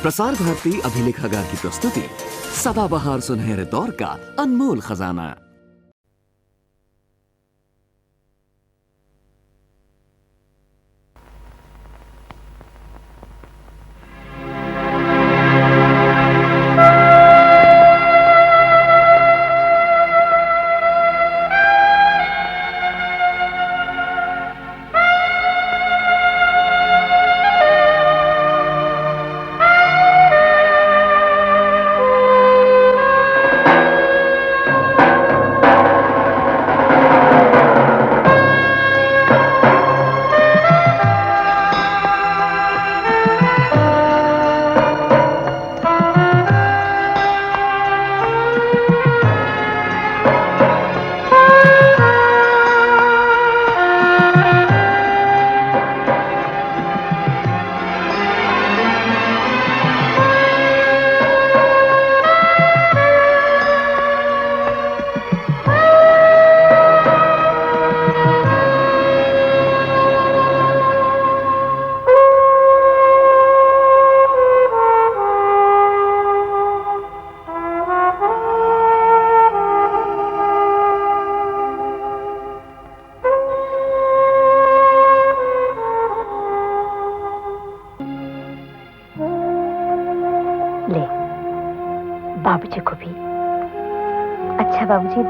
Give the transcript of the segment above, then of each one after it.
प्रसार भारती अभिलेखागार की प्रस्तुति सदाबहार सुनहरे दौर का अनमोल खजाना। बाबूजी को भी। अच्छा बाबूजी।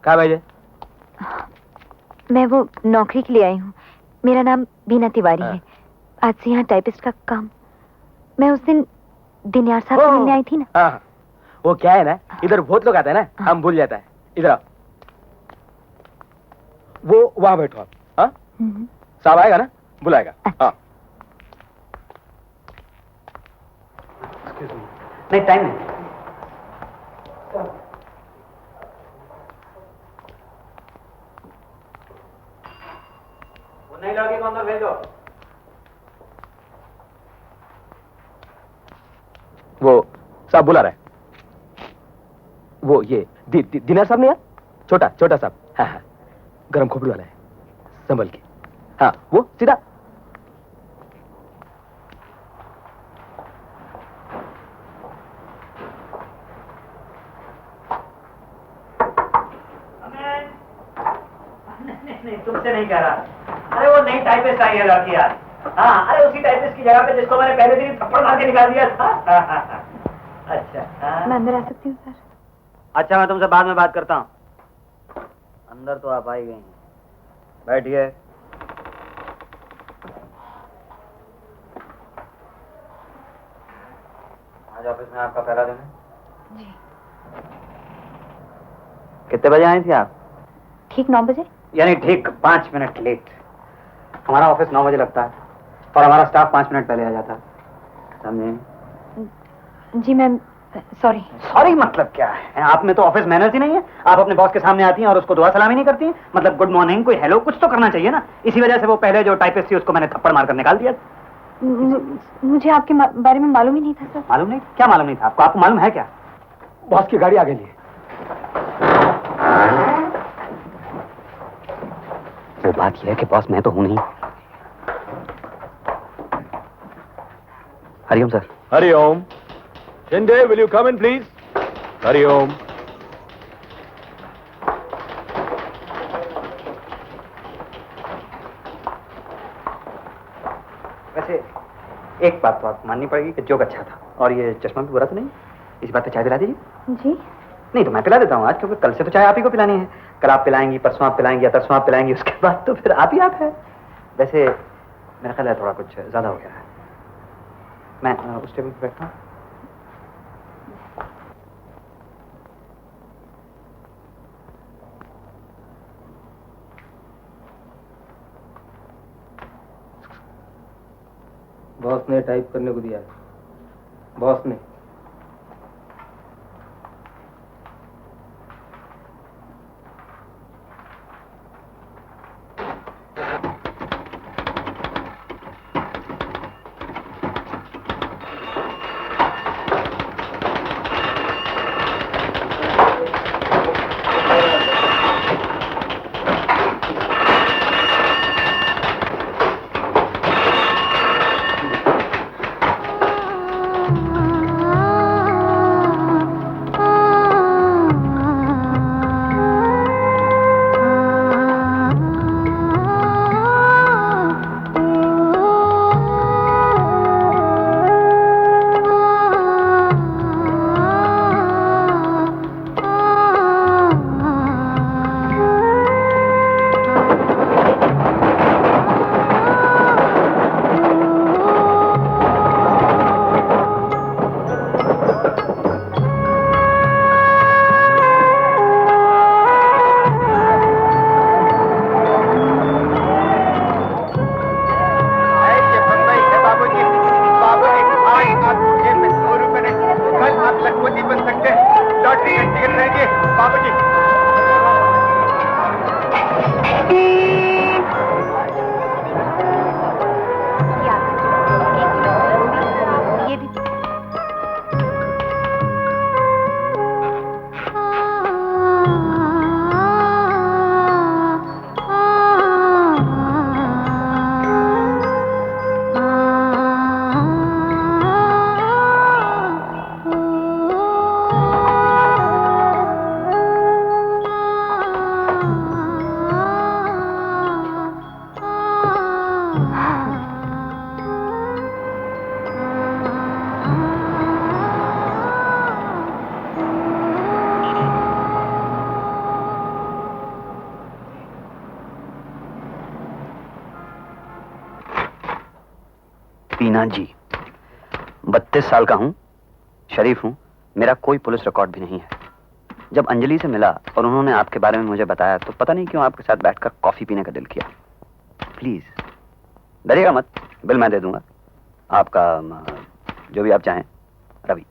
क्या भेजे? मैं वो नौकरी के लिए आई हूँ। मेरा नाम बीना तिवारी है। आज से यहाँ टाइपिस्ट का काम। मैं उस दिन दिनयार साहब से मिलने आई थी ना। हाँ, वो क्या है ना, इधर बहुत लोग आते हैं ना, हम भूल जाता है। इधर आओ। वो वहां बैठो आप। हाँ, साहब आएगा ना, बुलाएगा। हाँ। नहीं, टाइम नहीं। नहीं लड़के को अंदर भेजो। वो साहब बुला रहे। वो ये दिनार साहब नहीं है? छोटा साहब। हाँ हाँ, गरम खोपड़ी वाला है, संभल के। हाँ, वो सीधा। नहीं, तुमसे नहीं कह रहा। अरे वो नई टाइपिस्ट आई है लड़की यार। हाँ, अरे उसी टाइपिस्ट की जगह पे जिसको मैंने पहले दिन थप्पड़ मार के निकाल दिया था। अच्छा, मैं अंदर आ सकती हूँ सर? अच्छा, मैं तुमसे बाद में बात करता हूँ। अंदर तो आप आई गई हैं। बैठिए। आज ऑफिस में आपका पहला दिन है? जी। कितने बजे आई थी आप? ठीक 9 बजे। यानी ठीक 5 मिनट लेट। हमारा ऑफिस 9 बजे लगता है और हमारा स्टाफ 5 मिनट पहले आ जाता है, समझे? जी मैम, सॉरी मतलब क्या है? आप में तो ऑफिस मैनर्स ही नहीं है। आप अपने बॉस के सामने आती हैं और उसको दुआ सलामी नहीं करती हैं। मतलब गुड मॉर्निंग, कोई हेलो, कुछ तो करना चाहिए ना। इसी वजह से वो पहले जो टाइपिस्ट थी उसको मैंने थप्पड़ मारकर निकाल दिया। मुझे आपके बारे में मालूम ही नहीं था सर। मालूम नहीं? क्या मालूम नहीं था आपको? आपको मालूम है क्या? बॉस की गाड़ी आ गई है। वो बात यह है कि बॉस मैं तो हूं नहीं। Hariom sir. Hariom. Shinde, will you come in please? Hariom. एक बात तो आप माननी पड़ेगी कि जोक अच्छा था, और ये चश्मा भी बुरा तो नहीं। इस बात पे चाय पिला दीजिए। जी नहीं तो मैं पिला देता हूँ आज, क्योंकि कल से तो चाय आप ही को पिलानी है। कल आप पिलाएंगी, परसों आप पिलाएंगी, या तरसों आप पिलाएंगी, उसके बाद तो फिर आप ही आप है। वैसे मेरा ख्याल है थोड़ा कुछ ज्यादा हो गया है। मैं उस टेबल पर बैठता हूँ। बॉस ने टाइप करने को दिया है, बॉस ने। मीना जी, 32 साल का हूं, शरीफ हूं, मेरा कोई पुलिस रिकॉर्ड भी नहीं है। जब अंजलि से मिला और उन्होंने आपके बारे में मुझे बताया तो पता नहीं क्यों आपके साथ बैठकर कॉफी पीने का दिल किया। प्लीज डरिएगा मत, बिल मैं दे दूंगा। आपका जो भी आप चाहें। रवि।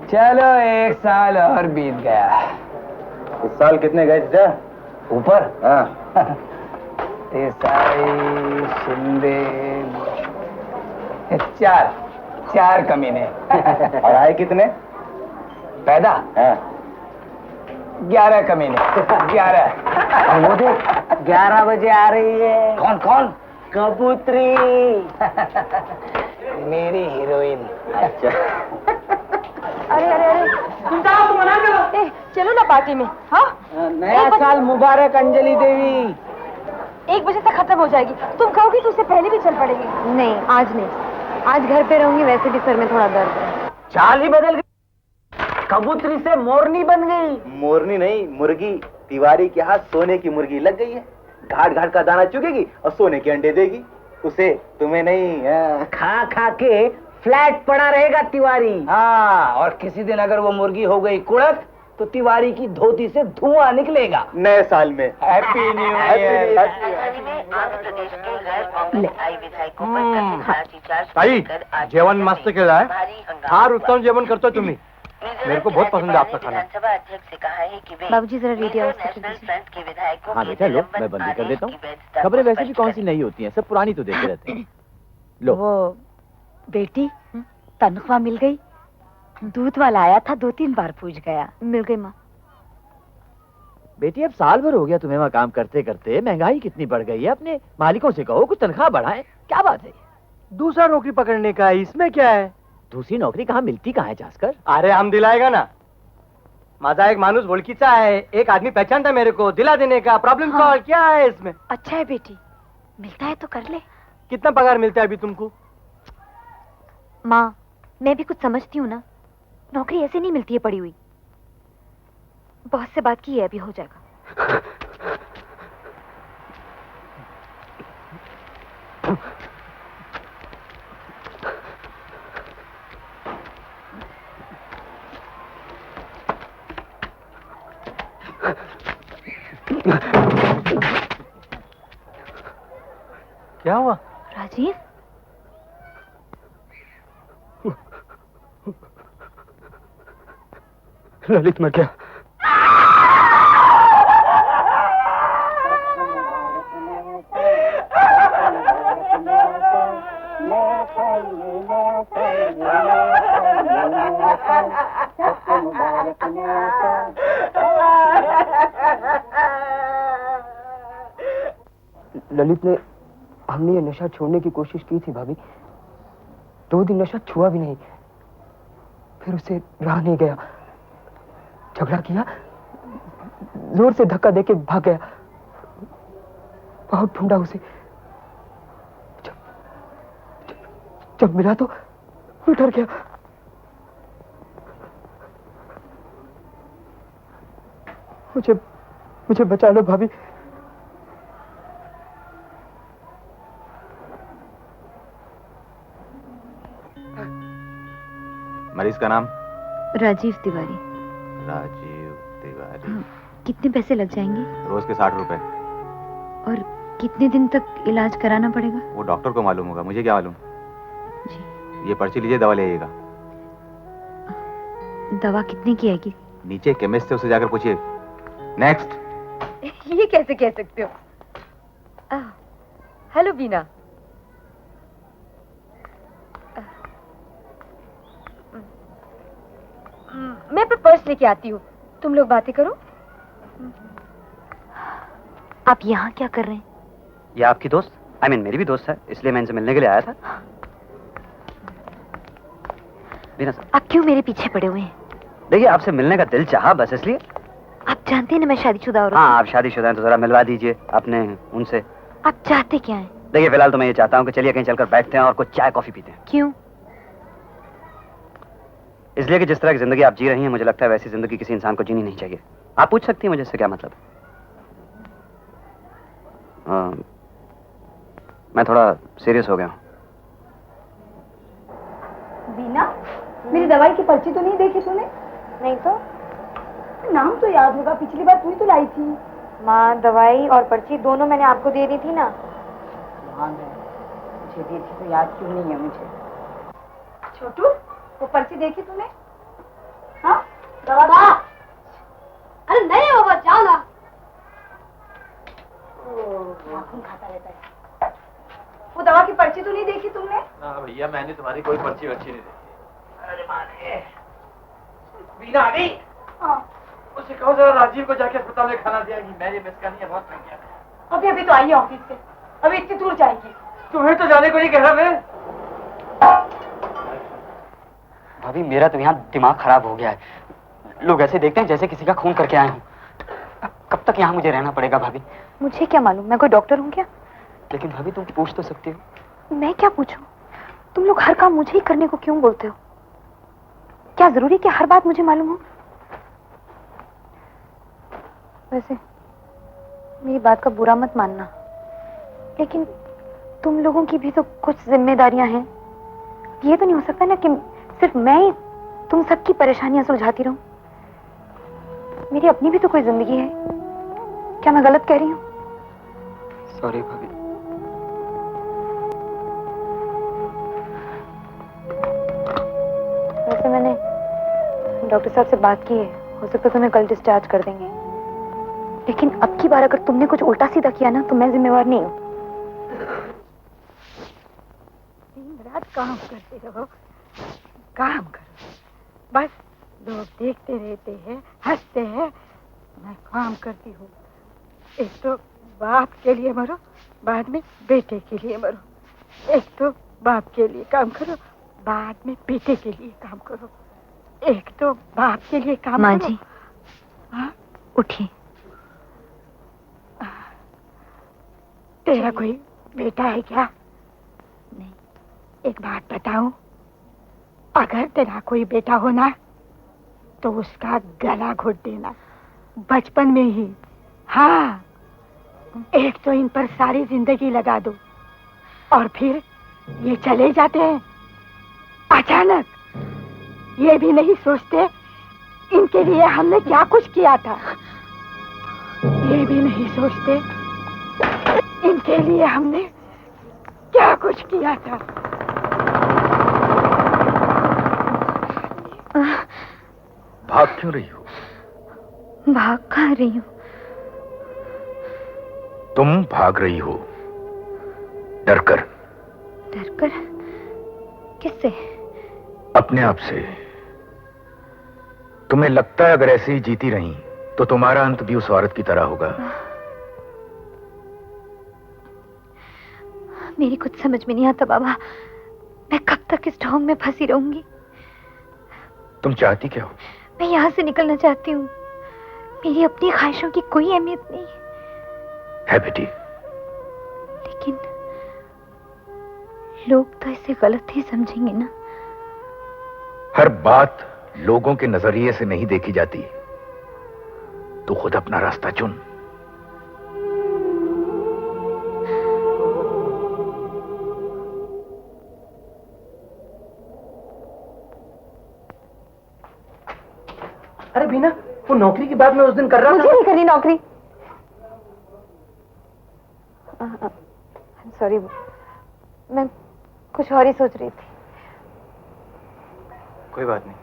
चलो एक साल और बीत गया। इस साल कितने गए थे ऊपर? हाँ। देसाई, शिंदे, चार कमीने। और आए कितने? पैदा? हाँ। 11 कमीने। 11। वो देख 11 बजे आ रही है। कौन कौन? कबूतरी। मेरी हीरोइन। अरे अरे अरे तुम जाओ, तुम मना करो। चलो ना पार्टी में। हाँ नया साल मुबारक अंजलि देवी। 1 बजे तक खत्म हो जाएगी। तुम कहोगी तो उससे पहले भी चल पड़ेगी। नहीं आज नहीं, आज घर पे रहूंगी। वैसे भी सर में थोड़ा दर्द है। चाल ही बदल गई, कबूतरी से मोरनी बन गई। मोरनी नहीं, मुर्गी। तिवारी के हाथ सोने की मुर्गी लग गई है। घाट घाट का दाना चुगेगी और सोने के अंडे देगी। उसे, तुम्हें नहीं। खा खा के फ्लैट पड़ा रहेगा तिवारी। हाँ, और किसी दिन अगर वो मुर्गी हो गई कुड़क तो तिवारी की धोती से धुआं निकलेगा। नए साल में हैप्पी न्यू ईयर। राजधानी में आंध्र प्रदेश के गैर कांग्रेसई विधायकों पर कथित लाठीचार्ज ताई, कर आज जेवण मस्त केलं आहे. भारी हंगामा फार हुआ। उत्तम जेवण करतो तुम्ही. मेरे को बहुत पसंद है आपका खाना. विधानसभा अध्यक्ष से कहा है कि वे बाबूजी, जरा रेडियो मिजो ऑफ कर नेशनल दीजिए। फ्रंट के विधायकों हाँ के बेटा, लो निलंबन मैं बंदी कर आदेश देता हूँ. की वैधता खबरें को वैसे भी स्पष्ट कौन सी नहीं होती हैं, सब पुरानी तो देते रहते हैं. लो. वो बेटी, तनख्वाह मिल गई? दूध वाला आया था, 2-3 बार पूछ गया। मिल गई माँ। बेटी अब साल भर हो गया तुम्हें वहाँ काम करते करते, महंगाई कितनी बढ़ गई है. अपने मालिकों से कहो कुछ तनख्वाह बढ़ाएं. क्या बात है? दूसरा नौकरी पकड़ने का है, इसमें क्या है? दूसरी नौकरी कहाँ मिलती कहाँ है जास्कर? अरे हम दिलाएगा ना. माझा एक माणूस ओळखीचा है, एक आदमी पहचानता मेरे को, दिला देने का. प्रॉब्लम हाँ। सॉल्व. क्या है इसमें? अच्छा है बेटी, मिलता है तो कर ले। कितना पगार मिलता है अभी तुमको? माँ, मैं भी कुछ समझती हूँ ना. नौकरी ऐसे नहीं मिलती है पड़ी हुई. बॉस से बात की है, अभी हो जाएगा. क्या हुआ? राजीव, ललित मर गया. ललित ने, हमने ये नशा छोड़ने की कोशिश की थी भाभी. 2 दिन नशा छुआ भी नहीं, फिर उसे रहा नहीं गया. झगड़ा किया, जोर से धक्का देके भाग गया. बहुत ढूंढा उसे. जब मिला तो वो डर गया. मुझे बचा लो भाभी. मरीज का नाम? राजीव तिवारी. राजीव तिवारी. हाँ, कितने पैसे लग जाएंगे? रोज के 60 रुपए. और कितने दिन तक इलाज कराना पड़ेगा? वो डॉक्टर को मालूम होगा, मुझे क्या मालूम. जी. ये पर्ची लीजिए, दवा ले आइएगा. दवा कितने की आएगी? नीचे केमिस्ट से, उसे जाकर पूछिए. नेक्स्ट. ये कैसे कह सकते हो? हेलो बीना. मैं अपना पर्स लेके आती हूँ, तुम लोग बातें करो. आप यहाँ क्या कर रहे हैं? ये आपकी दोस्त, I mean, मेरी भी दोस्त है, इसलिए मैं इनसे मिलने के लिए आया था. बीना सर, आप क्यों मेरे पीछे पड़े हुए हैं? देखिए आपसे मिलने का दिल चाहा, बस इसलिए. आप जानते हैं ना मैं शादीशुदा औरत हाँ, आप शादीशुदा हैं तो जरा मिलवा दीजिए अपने उनसे. हूँ. आप चाहते क्या हैं? देखिए फिलहाल तो मैं ये चाहता हूँ कि चलिए कहीं चलकर बैठते हैं और कुछ चाय कॉफी पीते हैं. क्यों? इसलिए कि जिस तरह की जिंदगी आप जी रही हैं, मुझे लगता है वैसी जिंदगी किसी इंसान को जीनी नहीं चाहिए. आप पूछ सकती हैं मुझे इससे क्या मतलब. मैं थोड़ा सीरियस हो गया हूँ. बीना, मेरी दवाई की पर्ची तो नहीं देखी तूने? नहीं तो नाम तो याद होगा, पिछली बार तू ही तो लाई थी. माँ, दवाई और पर्ची दोनों मैंने आपको दे दी थी ना. ध्यान है, मुझे दी थी तो याद क्यों नहीं है मुझे. छोटू, वो पर्ची देखी तूने? हाँ? दवा. अरे नहीं बाबा, जाओ ना. नाखून खाता रहता है. वो दवा की पर्ची तो नहीं देखी तुमने? हाँ भैया, मैंने तुम्हारी कोई पर्ची वर्ची नहीं देखी. अरे माने, बीना आ गई. हाँ. उसे कहो जरा राजीव को जाके अस्पताल में खाना दियागी. मेरी मिस करनी है, बहुत महंगी है. अभी तो आई है ऑफिस से, अभी इतनी दूर जाएगी. तुम्हें तो जाने को नहीं कह रहा मैं. भाभी मेरा तो यहाँ दिमाग खराब हो गया है. लोग ऐसे देखते हैं जैसे किसी का खून करके आए हूँ. कब तक यहाँ मुझे रहना पड़ेगा भाभी? मुझे क्या मालूम, मैं कोई डॉक्टर हूँ क्या? लेकिन भाभी तुम पूछ तो सकती हो. मैं क्या पूछूं? तुम लोग हर काम मुझे ही करने को क्यों बोलते हो? क्या जरूरी कि हर बात मुझे मालूम हो? वैसे मेरी बात का बुरा मत मानना, लेकिन तुम लोगों की भी तो कुछ जिम्मेदारियां हैं। ये तो नहीं हो सकता ना कि सिर्फ मैं ही तुम सबकी परेशानियां सुलझाती रहूं। मेरी अपनी भी तो कोई जिंदगी है। क्या मैं गलत कह रही हूँ? सॉरी भाभी। वैसे मैंने डॉक्टर साहब से बात की है, हो सकता है तुम्हें कल डिस्चार्ज कर देंगे, लेकिन अब की बार अगर तुमने कुछ उल्टा सीधा किया ना तो मैं जिम्मेवार नहीं हूँ। दिन रात काम करते रहो, काम करो, बस लोग देखते रहते हैं, हंसते हैं, मैं काम करती हूँ। एक तो बाप के लिए मरो, बाद में बेटे के लिए मरो। एक तो बाप के लिए काम करो, बाद में बेटे के लिए काम करो। एक तो बाप के लिए काम माँ करो। जी, हाँ? उठिए। तेरा कोई बेटा है क्या? नहीं। एक बात बताऊं, अगर तेरा कोई बेटा हो ना तो उसका गला घोट देना बचपन में ही। हाँ, एक तो इन पर सारी जिंदगी लगा दो और फिर ये चले जाते हैं अचानक। ये भी नहीं सोचते इनके लिए हमने क्या कुछ किया था। ये भी नहीं सोचते इनके लिए हमने क्या कुछ किया था। भाग क्यों रही हो? भाग कहाँ रही हूँ? तुम भाग रही हो डरकर। डरकर? किससे? अपने आप से। तुम्हें लगता है अगर ऐसे ही जीती रही तो तुम्हारा अंत भी उस औरत की तरह होगा। मेरी कुछ समझ में नहीं आता बाबा, मैं कब तक इस ढोंग में फंसी रहूंगी? तुम चाहती क्या हो? मैं यहाँ से निकलना चाहती हूँ। मेरी अपनी ख्वाहिशों की कोई अहमियत नहीं है बेटी। लेकिन लोग तो इसे गलत ही समझेंगे ना। हर बात लोगों के नजरिए से नहीं देखी जाती। तू खुद अपना रास्ता चुन। अरे बीना, वो नौकरी की बात मैं उस दिन कर रहा था। मुझे नहीं करनी नौकरी। सॉरी, मैं कुछ और ही सोच रही थी। कोई बात नहीं।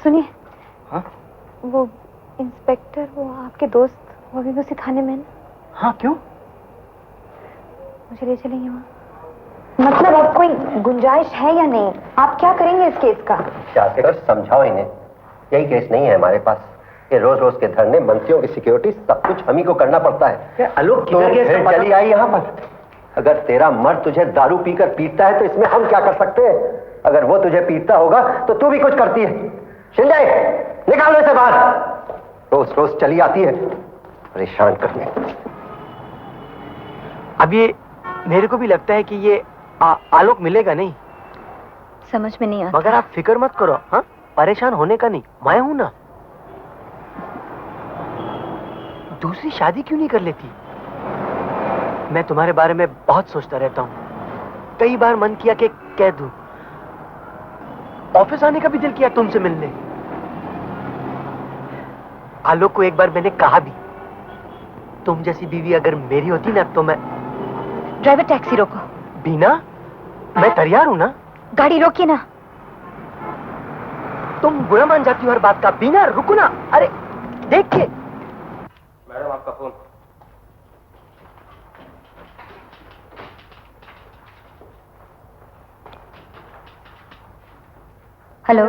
सुनिए। हाँ? वो इंस्पेक्टर, वो आपके दोस्त, वो अभी भी उसी थाने में है ना? हाँ, क्यों? मुझे ले चलेंगे वहाँ? मतलब अब कोई गुंजाइश है या नहीं? आप क्या करेंगे इस केस का? क्या समझाओ इन्हें, यही केस नहीं है हमारे पास। ये रोज रोज के धरने, मंत्रियों की सिक्योरिटी, सब कुछ हम ही को करना पड़ता है। आलोक तो फिर चली आई यहाँ पर। अगर तेरा मर्द तुझे दारू पीकर पीटता है तो इसमें हम क्या कर सकते हैं? अगर वो तुझे पीटता होगा तो तू भी कुछ करती है। शिंदे, निकालो इसे बाहर। रोज रोज चली आती है परेशान करने। अब ये मेरे को भी लगता है कि ये आलोक मिलेगा नहीं। समझ में नहीं आता। मगर आप फिक्र मत करो। हाँ, परेशान होने का नहीं, मैं हूं ना। दूसरी शादी क्यों नहीं कर लेती? मैं तुम्हारे बारे में बहुत सोचता रहता हूँ। कई बार मन किया कि कह दूं। ऑफिस आने का भी दिल किया तुमसे मिलने। आलोक को एक बार मैंने कहा भी, तुम जैसी बीवी अगर मेरी होती ना तो मैं। ड्राइवर, टैक्सी रोको। बीना, मैं तैयार हूं ना। गाड़ी रोकिए ना। तुम बुरा मान जाती हो हर बात का। बीना, रुको ना। अरे देख के। मैडम, आपका फोन। हेलो।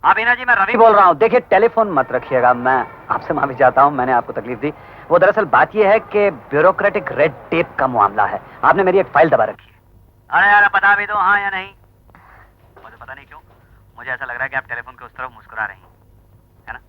हाँ बीना जी, मैं रवि बोल रहा हूँ। देखिए, टेलीफोन मत रखिएगा, मैं आपसे माफी चाहता हूँ, मैंने आपको तकलीफ दी। वो दरअसल बात यह है कि ब्यूरोक्रेटिक रेड टेप का मामला है। आपने मेरी एक फाइल दबा रखी है। अरे यार, बता भी दो हाँ या नहीं। मुझे पता नहीं क्यों, मुझे ऐसा लग रहा है कि आप टेलीफोन के उस तरफ मुस्कुरा रही हैं, है ना?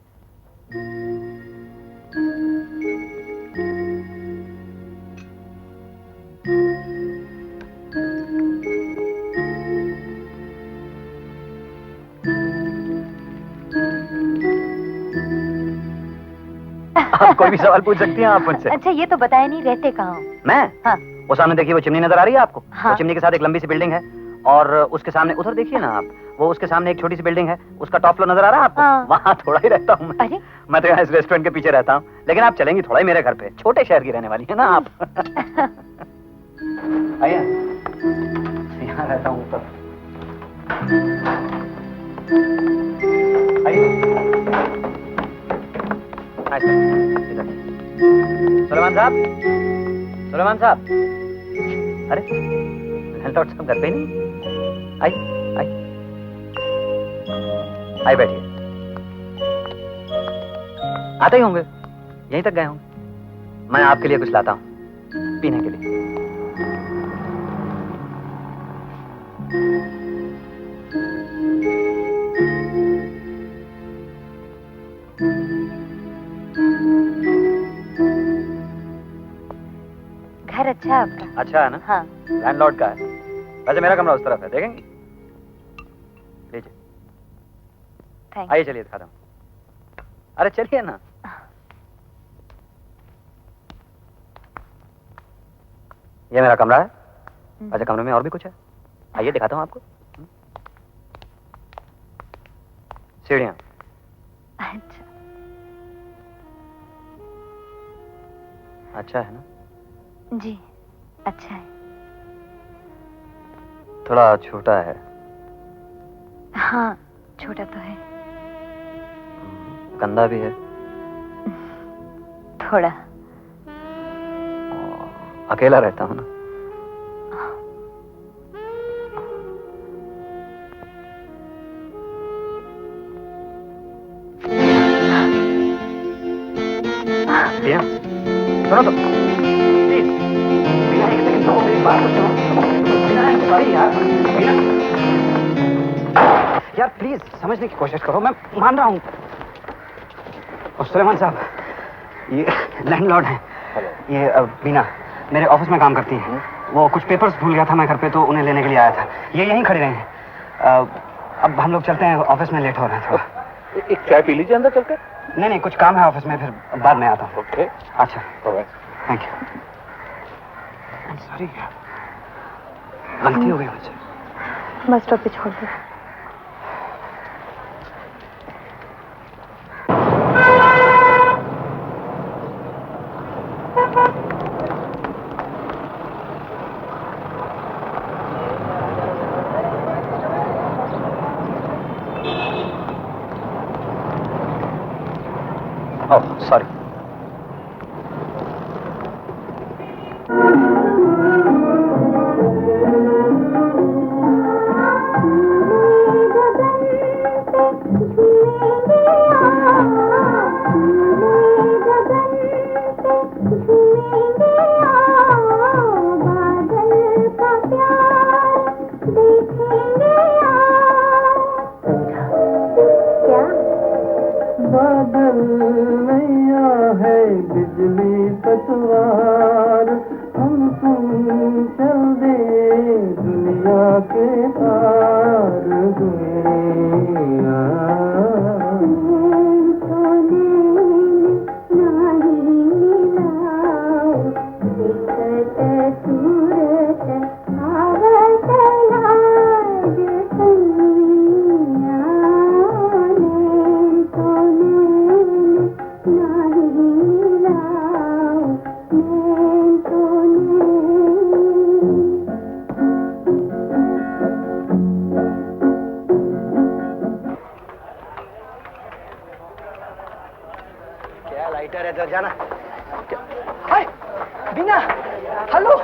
आप कोई भी सवाल पूछ सकती हैं आप मुझसे। अच्छा, ये तो बताया नहीं, रहते कहाँ हो? मैं? हाँ। वो सामने देखिए, वो चिमनी नजर आ रही है आपको? हाँ। वो चिमनी के साथ एक लंबी सी बिल्डिंग है और उसके सामने उधर देखिए ना आप, वो उसके सामने एक छोटी सी बिल्डिंग है, उसका टॉप फ्लोर नजर आ रहा है आपको? हाँ। वहाँ थोड़ा ही रहता हूँ मैं। अरे मैं तो यहाँ इस रेस्टोरेंट के पीछे रहता हूँ, लेकिन आप चलेंगी थोड़ा ही मेरे घर पे। छोटे शहर की रहने वाली है ना आप। आइए, यहाँ रहता हूँ ऊपर। सुलेमान साहब, सुलेमान साहब, अरे लैंडलॉर्ड साहब घर पे नहीं? आई बैठिए। आते ही होंगे, यहीं तक गए होंगे। मैं आपके लिए कुछ लाता हूँ पीने के लिए। घर अच्छा है आपका? अच्छा है ना? हाँ। लैंडलॉर्ड का है। वैसे मेरा कमरा उस तरफ है, देखेंगे? लीजिए। थैंक आइए चलिए दिखाता हूँ। अरे चलिए ना। ये मेरा कमरा है। अच्छा, कमरे में और भी कुछ है, आइए दिखाता हूँ आपको। सीढ़ियाँ। अच्छा। अच्छा है ना? जी अच्छा है। थोड़ा छोटा है। हाँ छोटा तो है। गंदा भी है। थोड़ा। अकेला रहता हूँ ना। प्रिया, सुनो तो प्लीज। बिना एक सेकंड रुको, मेरी बात तो सुनो। सॉरी यार, यार प्लीज समझने की कोशिश करो, मैं मान रहा हूँ। और सुलेमान साहब, ये लैंडलॉर्ड हैं। ये बीना मेरे ऑफिस में काम करती हैं। वो कुछ पेपर्स भूल गया था मैं घर पे, तो उन्हें लेने के लिए आया था। ये यहीं खड़ी रही हैं। अब हम लोग चलते हैं, ऑफिस में लेट हो रहे हैं थोड़ा। एक चाय पी लीजिए अंदर चलकर। नहीं नहीं, कुछ काम है ऑफिस में, फिर बाद में आता हूँ। ओके। अच्छा, थैंक यू। सॉरी, गलती हो गई मुझसे। बस स्टॉप पे छोड़ दो। Oh sorry. बादल नैया है बिजली पतवार, हम तुम चल दे दुनिया के पार दुनिया। क्या लाइटर है, इधर जाना। हाय बीना, हेलो।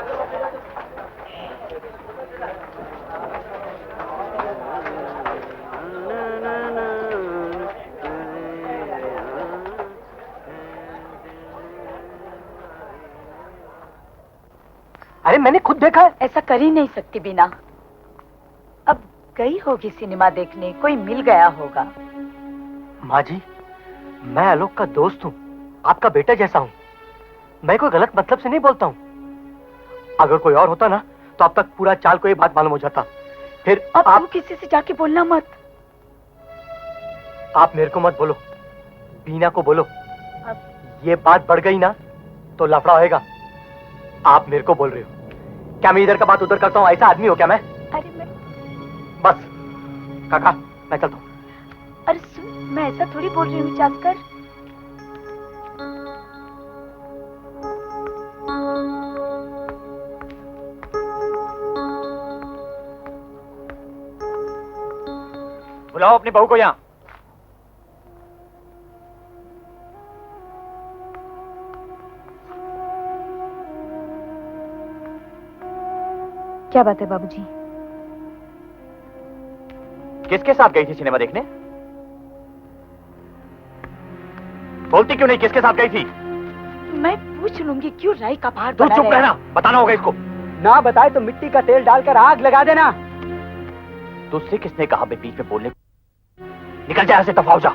अरे मैंने खुद देखा है। ऐसा कर ही नहीं सकती बीना। अब गई होगी सिनेमा देखने, कोई मिल गया होगा। माँ जी, मैं आलोक का दोस्त हूँ, आपका बेटा जैसा हूँ। मैं कोई गलत मतलब से नहीं बोलता हूँ। अगर कोई और होता ना तो अब तक पूरा चाल को ये बात मालूम हो जाता। फिर अब आप तू किसी से जाके बोलना मत। आप मेरे को मत बोलो, बीना को बोलो। ये बात बढ़ गई ना तो लफड़ा होएगा। आप मेरे को बोल रहे हो। क्या मैं इधर का बात उधर करता हूँ? ऐसा आदमी हो क्या मैं? अरे मैं बस काका, मैं चलता हूँ। अरे सुन, मैं ऐसा थोड़ी बोल रही हूँ चाँदकर। बुलाओ अपनी बहू को यहाँ। क्या बात है बाबूजी? किसके साथ गई थी सिनेमा देखने? बोलती क्यों नहीं, किसके साथ गई थी? मैं पूछ लूंगी, क्यों राई का पहाड़ तू बना चुप रहे रहना, बताना होगा इसको। ना बताए तो मिट्टी का तेल डालकर आग लगा देना। तुझसे किसने कहा बे बीच में बोलने? निकल जा, ऐसे दफा हो जा।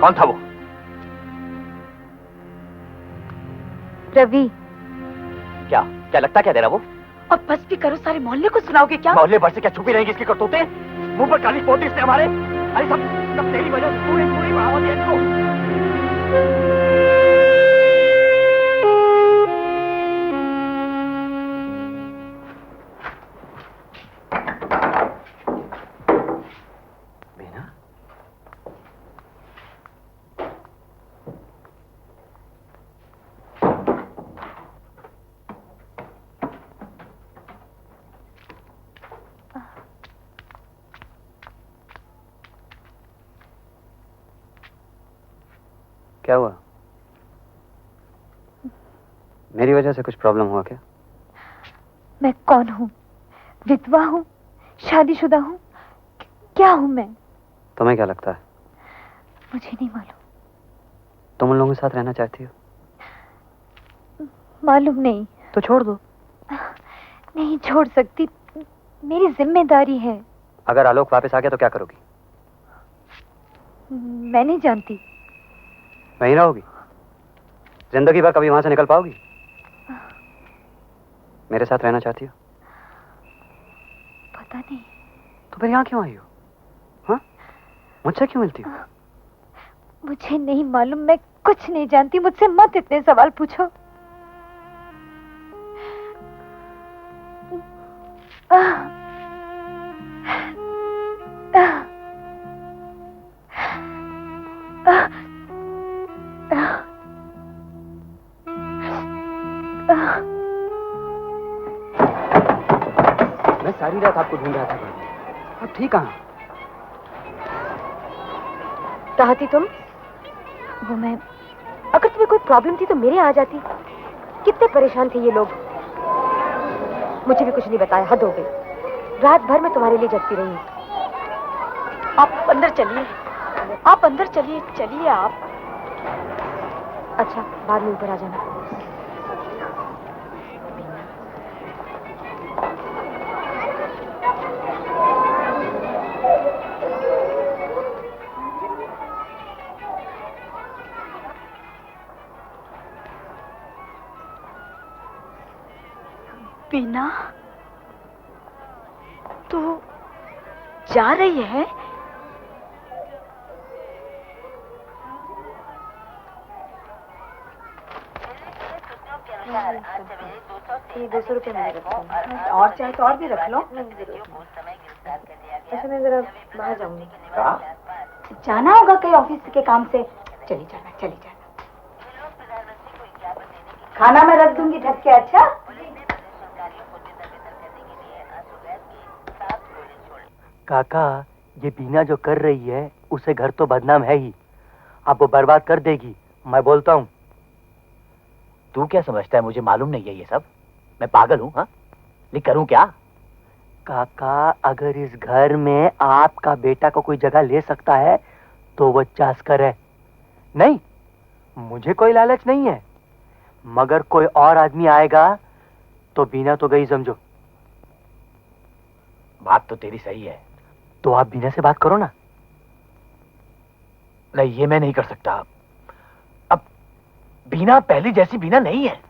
कौन था वो? रवि। क्या क्या लगता क्या तेरा वो? अब बस भी करो, सारे मोहल्ले को सुनाओगे क्या? मोहल्ले भर से क्या छुपी रहेंगी इसकी करतूतें? मुंह पर काली पोती इसने हमारे। अरे सब तेरी वजह से पूरी बढ़ावा दिया इसको। क्या हुआ? मेरी वजह से कुछ प्रॉब्लम हुआ क्या? मैं कौन हूँ? विधवा हूँ? शादीशुदा हूँ? क्या हूँ मैं? तुम्हें क्या लगता है? मुझे नहीं मालूम। तुम उन लोगों के साथ रहना चाहती हो? मालूम नहीं। तो छोड़ दो। नहीं छोड़ सकती, मेरी जिम्मेदारी है। अगर आलोक वापस आ गया तो क्या करोगी? मैं नहीं जानती। वहीं रहोगी? जिंदगी भर कभी वहां से निकल पाओगी? मेरे साथ रहना चाहती हो? पता नहीं। तो फिर यहाँ क्यों आई हो? हाँ? मुझसे क्यों मिलती हो? मुझे नहीं मालूम, मैं कुछ नहीं जानती। मुझसे मत इतने सवाल पूछो। मैं सारी रात आपको ढूंढ रहा था। अब ठीक कहाँ? कहाँ थी तुम? वो मैं, अगर तुम्हें कोई प्रॉब्लम थी तो मेरे आ जाती। कितने परेशान थे ये लोग। मुझे भी कुछ नहीं बताया, हद हो गई। रात भर मैं तुम्हारे लिए जगती रही। आप अंदर चलिए, आप अंदर चलिए, चलिए आप। अच्छा, बाद में ऊपर आ जाना। बीना, तू जा रही है? ये 200 रुपये मैंने रखा है। और चाहे तो और भी रख लो। अच्छा, मैं जरा बाहर जाऊंगी। जाना होगा कहीं ऑफिस के काम से। चली जाना, चली जाना। खाना मैं रख दूंगी ढक के। अच्छा, काका, ये बीना जो कर रही है उसे घर तो बदनाम है ही, अब वो बर्बाद कर देगी, मैं बोलता हूँ। तू क्या समझता है मुझे मालूम नहीं है ये सब? मैं पागल हूँ? हाँ, नहीं करूँ क्या? काका, अगर इस घर में आपका बेटा को कोई जगह ले सकता है तो वो चासकर है। नहीं, मुझे कोई लालच नहीं है, मगर कोई और आदमी आएगा तो बीना तो गई समझो। बात तो तेरी सही है। तो आप बीना से बात करो ना। नहीं, ये मैं नहीं कर सकता। अब बीना पहली जैसी बीना नहीं है।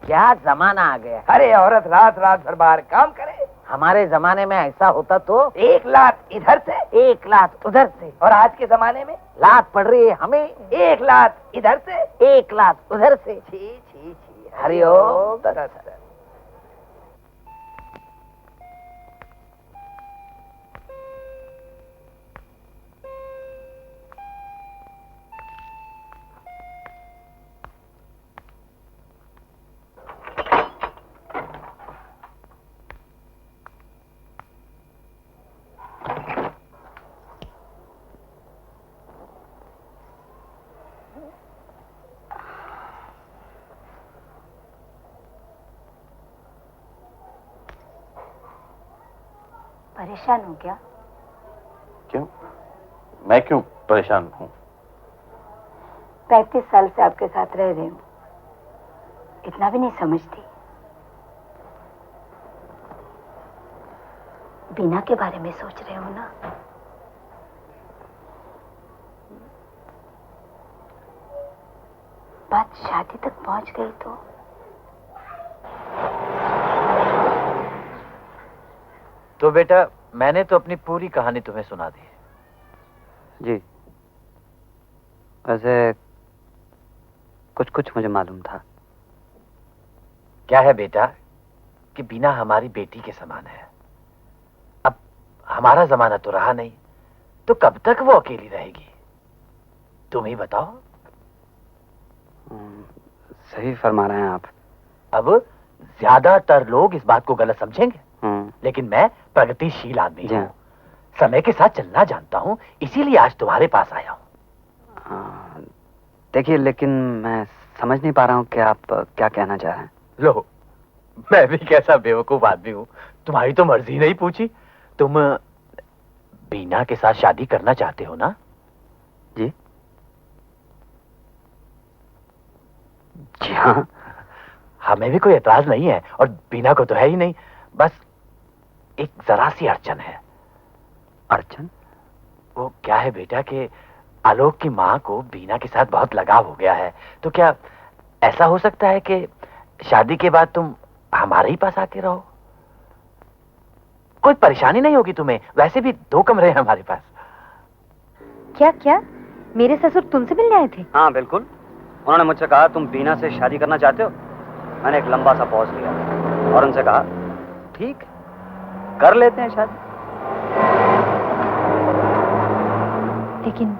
क्या जमाना आ गया। अरे औरत रात रात भर बाहर काम करे, हमारे जमाने में ऐसा होता तो 1 लात इधर से 1 लात उधर से, और आज के जमाने में लात पड़ रही है हमें 1 लात इधर से 1 लात उधर से। छी छी छी। हरिओम तत्सत। परेशान हो क्या? क्यों? मैं क्यों परेशान हूँ? 35 साल से आपके साथ रह रही हूँ, इतना भी नहीं समझती? बीना के बारे में सोच रहे हो ना? बात शादी तक पहुंच गई तो बेटा मैंने तो अपनी पूरी कहानी तुम्हें सुना दी। जी, वैसे कुछ कुछ मुझे मालूम था। क्या है बेटा कि बीना हमारी बेटी के समान है। अब हमारा जमाना तो रहा नहीं, तो कब तक वो अकेली रहेगी? तुम ही बताओ। सही फरमा रहे हैं आप। अब ज्यादातर लोग इस बात को गलत समझेंगे, लेकिन मैं प्रगतिशील आदमी हूँ, समय के साथ चलना जानता हूँ, इसीलिए आज तुम्हारे पास आया हूँ। देखिए, लेकिन मैं समझ नहीं पा रहा हूँ कि आप क्या कहना चाह रहे हैं। लो, मैं भी कैसा बेवकूफ आदमी हूँ, तुम्हारी तो मर्जी नहीं पूछी। तुम बीना के साथ शादी करना चाहते हो ना? जी जी हाँ। हमें भी कोई एतराज नहीं है, और बीना को तो है ही नहीं। बस एक जरा सी अड़चन है। अड़चन? वो क्या है बेटा कि आलोक की माँ को बीना के साथ बहुत लगाव हो गया है। तो क्या ऐसा हो सकता है कि शादी के बाद तुम हमारे ही पास आके रहो? कोई परेशानी नहीं होगी तुम्हें, वैसे भी 2 कमरे हैं हमारे पास। क्या क्या मेरे ससुर तुमसे मिलने आए थे? हाँ बिल्कुल, उन्होंने मुझसे कहा तुम बीना से शादी करना चाहते हो। मैंने एक लंबा सा पॉज लिया और उनसे कहा ठीक, कर लेते हैं शादी। लेकिन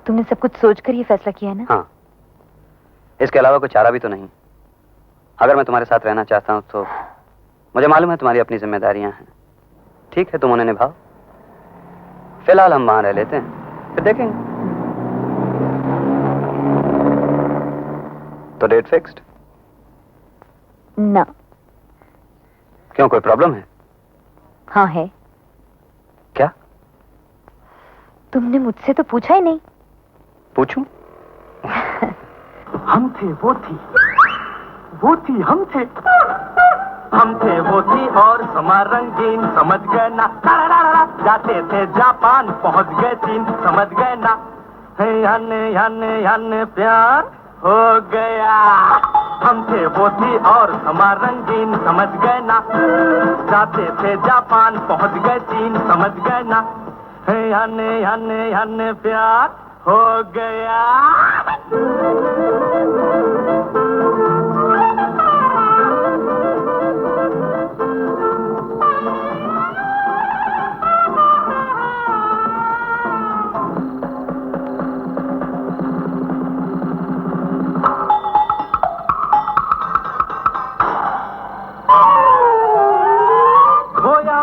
तुमने सब कुछ सोचकर ये फैसला किया है ना? हाँ, इसके अलावा कोई चारा भी तो नहीं। अगर मैं तुम्हारे साथ रहना चाहता हूँ तो मुझे मालूम है तुम्हारी अपनी जिम्मेदारियां हैं। ठीक है, तुम उन्हें निभाओ। फिलहाल हम वहां रह लेते हैं, फिर देखेंगे। तो डेट फिक्स्ड? ना। क्यों, कोई प्रॉब्लम है? हाँ है। क्या? तुमने मुझसे तो पूछा ही नहीं। पूछूं? हम थे वो थी, वो थी हम थे, हम थे वो थी और समा रंगीन, समझ गए ना? जाते थे जापान, पहुंच गए चीन, समझ गए ना? याने प्यार हो गया। हम थे वो थी और समा रंगीन, समझ गए ना? जाते थे जापान, पहुंच गए चीन, समझ गए ना? याने प्यार हो गया।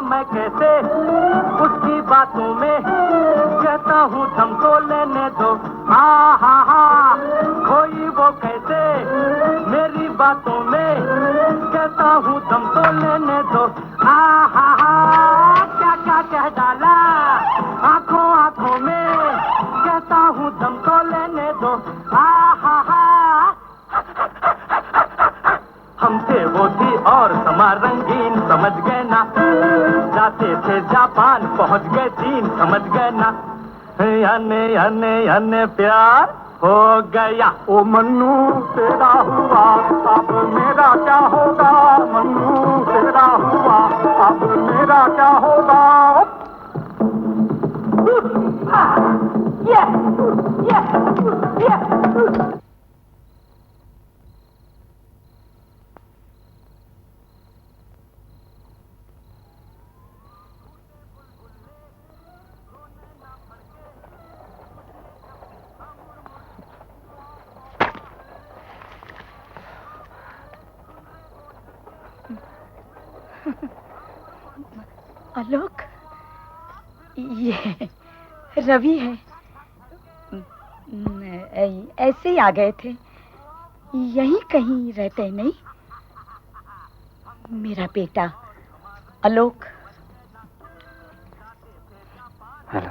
मैं कैसे उसकी बातों में कहता हूँ थम तो लेने दो। हा कोई वो कैसे मेरी बातों में कहता हूँ थम तो लेने दो। हा क्या क्या कह डाला आंखों आंखों में, कहता हूँ थम तो लेने दो। हा हम थे वो थी और समा रंगीन, समझ गए ना? जाते थे जापान, पहुंच गए चीन, समझ गए ना? याने प्यार हो गया ओ मन्नू तेरा हुआ, अब मेरा क्या होगा, मन्नू तेरा हुआ, अब मेरा क्या होगा। आलोक, ये रवि है। ऐसे ही आ गए थे, यहीं कहीं रहते नहीं? मेरा बेटा आलोक। हेलो।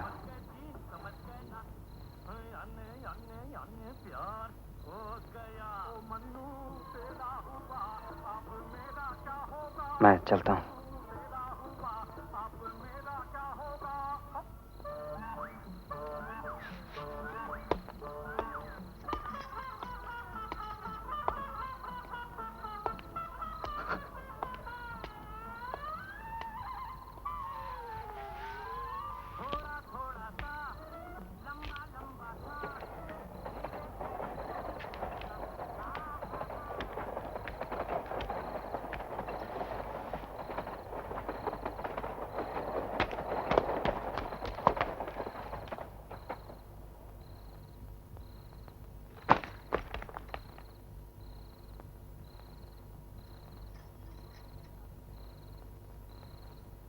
मैं चलता हूँ।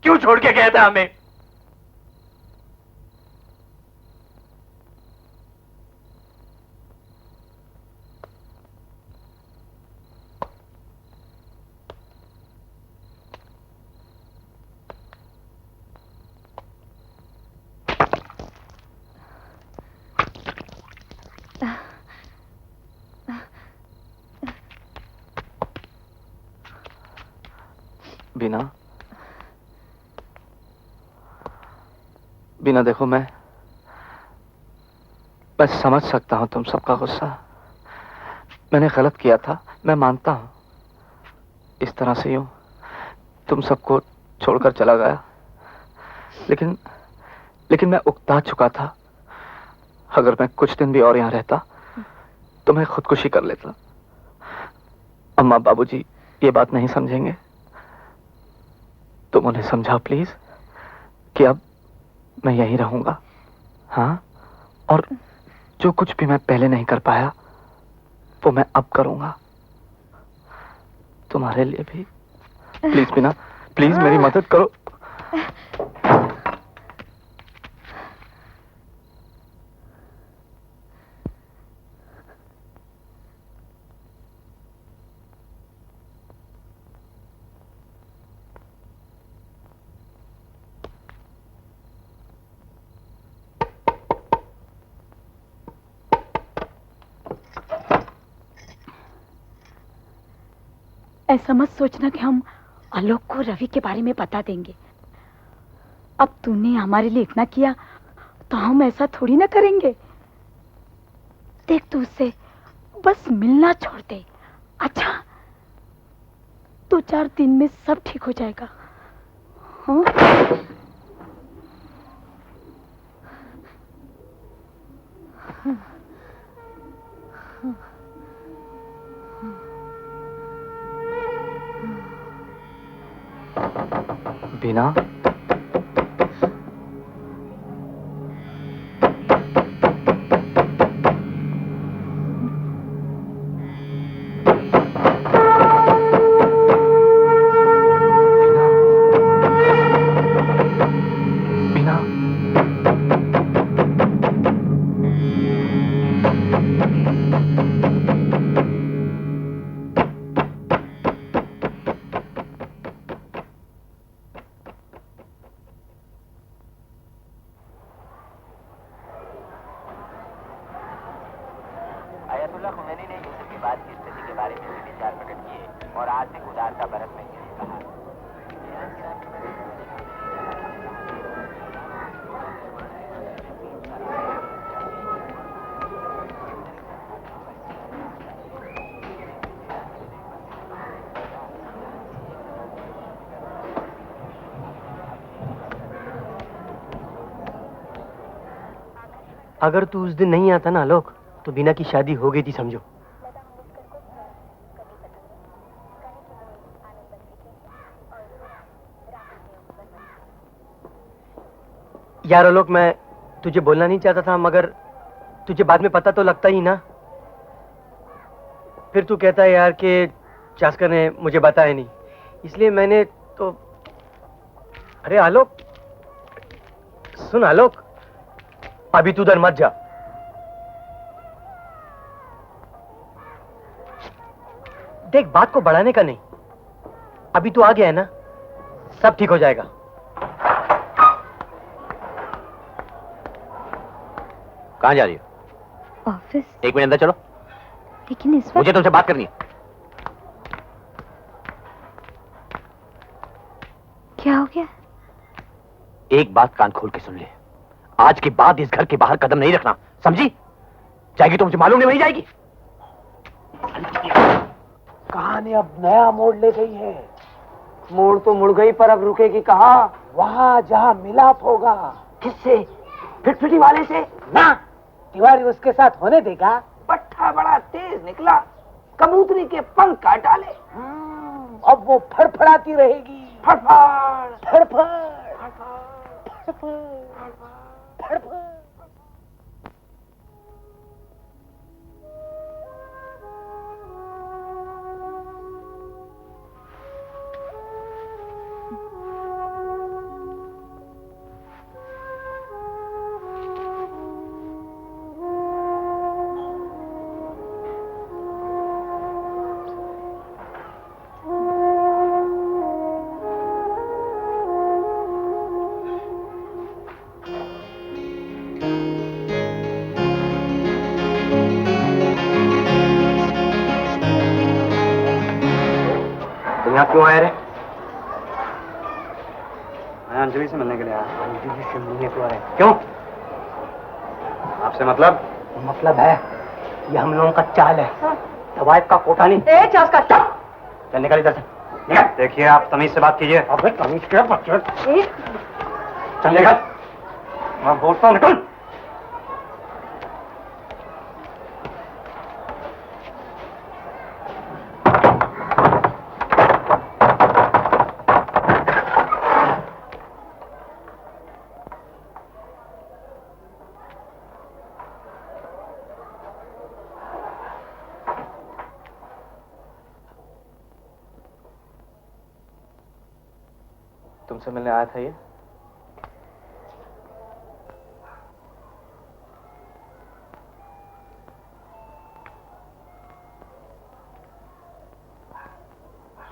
क्यों छोड़ के गया था हमें? बीना, बीना देखो, मैं समझ सकता हूं तुम सबका गुस्सा। मैंने गलत किया था, मैं मानता हूं। इस तरह से यूं तुम सबको छोड़कर चला गया, लेकिन मैं उकता चुका था। अगर मैं कुछ दिन भी और यहां रहता तो मैं खुदकुशी कर लेता। अम्मा बाबूजी ये बात नहीं समझेंगे। तुम उन्हें समझाओ प्लीज कि अब मैं यहीं रहूंगा। हाँ, और जो कुछ भी मैं पहले नहीं कर पाया वो मैं अब करूंगा, तुम्हारे लिए भी। प्लीज बीना, प्लीज मेरी मदद करो। ऐसा मत सोचना कि हम आलोक को रवि के बारे में बता देंगे। अब तूने हमारे लिए इतना किया तो हम ऐसा थोड़ी ना करेंगे। देख, तू उससे बस मिलना छोड़ दे। अच्छा, 2-4 दिन में सब ठीक हो जाएगा। हाँ? बीना, अयतुल्लाह खुमैनी ने यूसुफ की बात की स्थिति के बारे में भी विचार प्रकट किए और आत्मिक उदारता बरतने के लिए कहा। अगर तू उस दिन नहीं आता ना आलोक, तो बीना की शादी हो गई थी समझो। यार आलोक, मैं तुझे बोलना नहीं चाहता था, मगर तुझे बाद में पता तो लगता ही ना। फिर तू कहता है यार कि चास्कर ने मुझे बताया नहीं, इसलिए मैंने तो। अरे आलोक सुन, आलोक अभी तू उधर मत जा। देख, बात को बढ़ाने का नहीं, अभी तू आ गया है ना, सब ठीक हो जाएगा। कहाँ जा रही हो? ऑफिस। 1 मिनट अंदर चलो। लेकिन इस वक्त मुझे तुमसे बात करनी है। क्या हो गया? एक बात कान खोल के सुन ले, आज के बाद इस घर के बाहर कदम नहीं रखना, समझी? जाएगी तो मुझे मालूम नहीं, वहीं जाएगी। कहानी अब नया मोड़ ले गई है। मोड़ तो मुड़ गई, पर अब रुकेगी कहाँ? वहाँ जहाँ मिलाप होगा। किससे? फिटफिटी वाले से ना। तिवारी उसके साथ होने देगा? पट्टा बड़ा तेज निकला, कबूतरी के पंख काट डाले। अब वो फड़फड़ाती रहेगी। फड़फड़ फड़फड़ फड़फड़। यहाँ क्यों आए रे? मैं अंजलि से मिलने के लिए आया। अंजलि से मिलने को आए? क्यों? आपसे मतलब? मतलब है, ये हम लोगों का चाल है। दवाई का कोटा नहीं। ए चास का चुप। चल निकल इधर से। निकल। देखिए आप तमीज से बात कीजिए। अबे तमीज क्या बच्चे? चल निकल। मैं बोलता हूँ निकल। तुमसे मिलने आया था ये?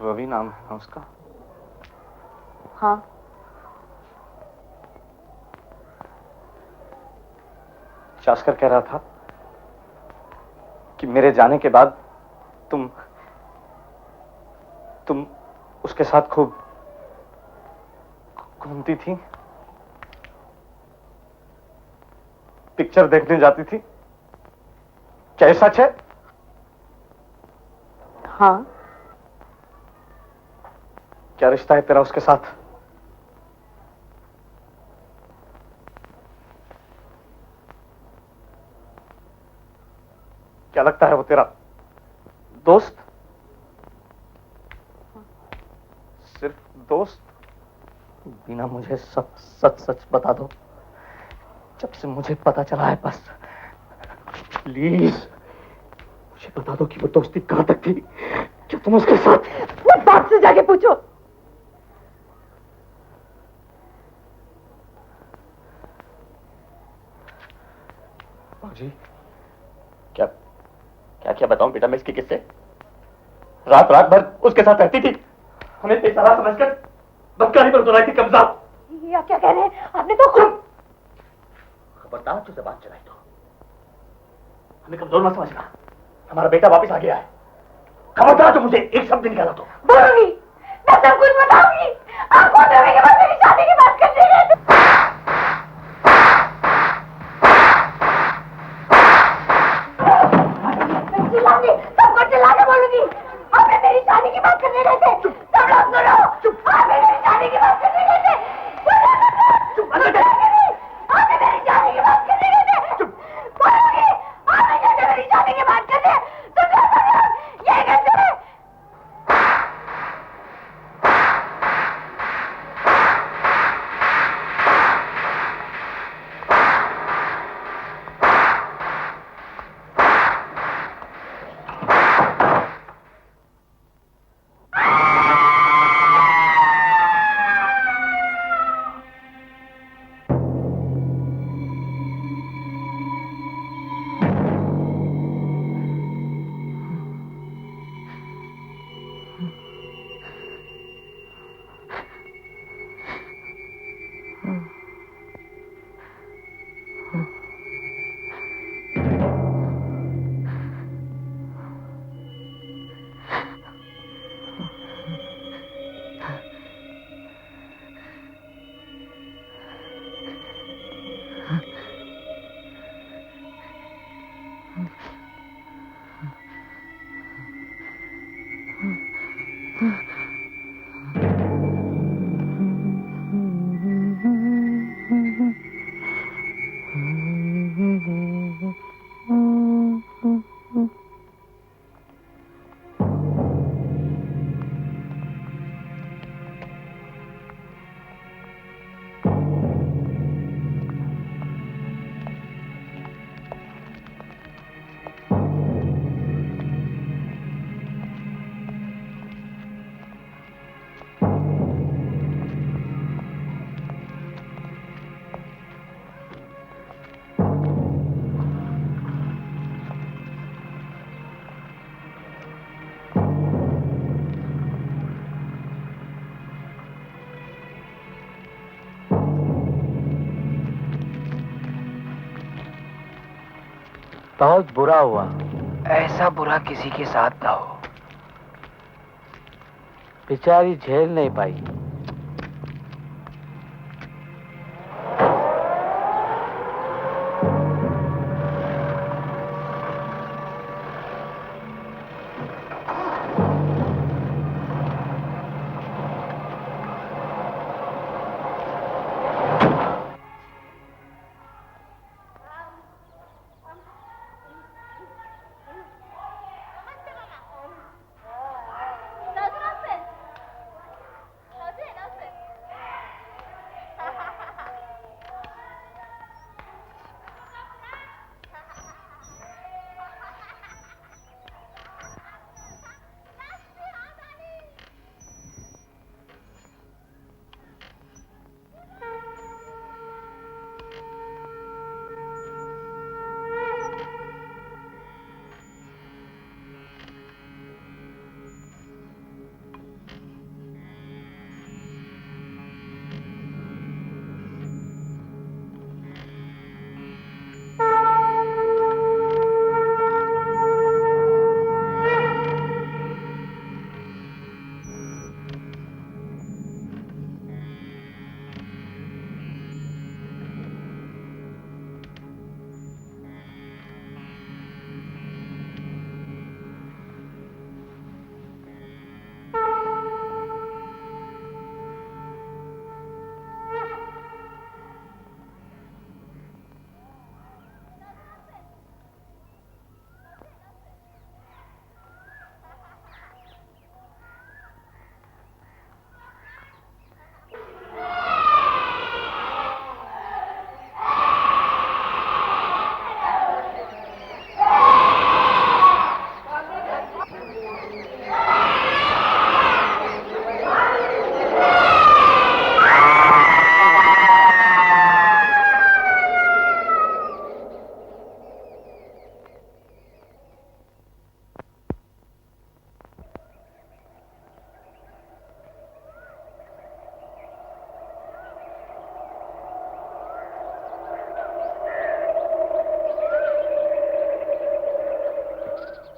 रवि नाम है ना उसका? हाँ। चास्कर कह रहा था कि मेरे जाने के बाद तुम उसके साथ खूब घूमती थी, पिक्चर देखने जाती थी। क्या ये सच है? हाँ। क्या रिश्ता है तेरा उसके साथ? क्या लगता है वो तेरा दोस्त? सिर्फ दोस्त? बिना मुझे सब सच सच बता दो। जब से मुझे पता चला है, बस प्लीज मुझे बता दो कि वो दोस्ती कहां तक थी। क्या तुम उसके साथ? वो बाप से जाके पूछो। बाबूजी, क्या क्या क्या बताऊं बेटा मैं इसके किस्से? रात रात भर उसके साथ रहती थी, हमें बेसहारा समझकर बदकारी पर उतराई थी कब्जा। या क्या कह रहे हैं आपने? तो खुद खबरदार जो जबान चलाई तो हमें कमजोर मत समझना। हमारा बेटा वापस आ गया है। खबरदार जो मुझे एक शब्द निकाला तो बोलूंगी, मैं सब कुछ बताऊंगी। आप कौन होने के बाद मेरी शादी की बात करते हैं? चिल्लाऊंगी, सबको चिल्ला के बोलूंगी। आपने मेरी शादी की बात करने गए थे। सब लोग सुनो, आपने मेरी शादी की बात करने गए थे। आपने मेरी शादी की बात करने गए थे। बहुत बुरा हुआ। ऐसा बुरा किसी के साथ ना हो। बेचारी झेल नहीं पाई।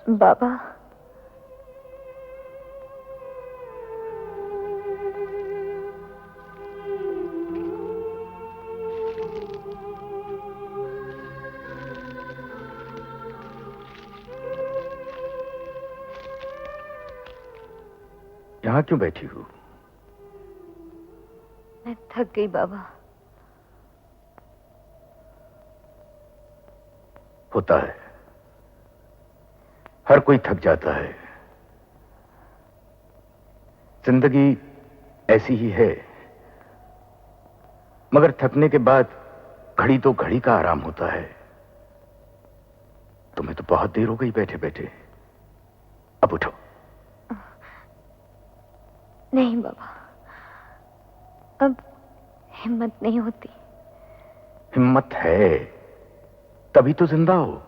बाबा, यहाँ क्यों बैठी हूँ? मैं थक गई बाबा। होता है, हर कोई थक जाता है। जिंदगी ऐसी ही है, मगर थकने के बाद घड़ी तो घड़ी का आराम होता है। तुम्हें तो बहुत देर हो गई बैठे बैठे, अब उठो। नहीं बाबा, अब हिम्मत नहीं होती। हिम्मत है तभी तो जिंदा हो।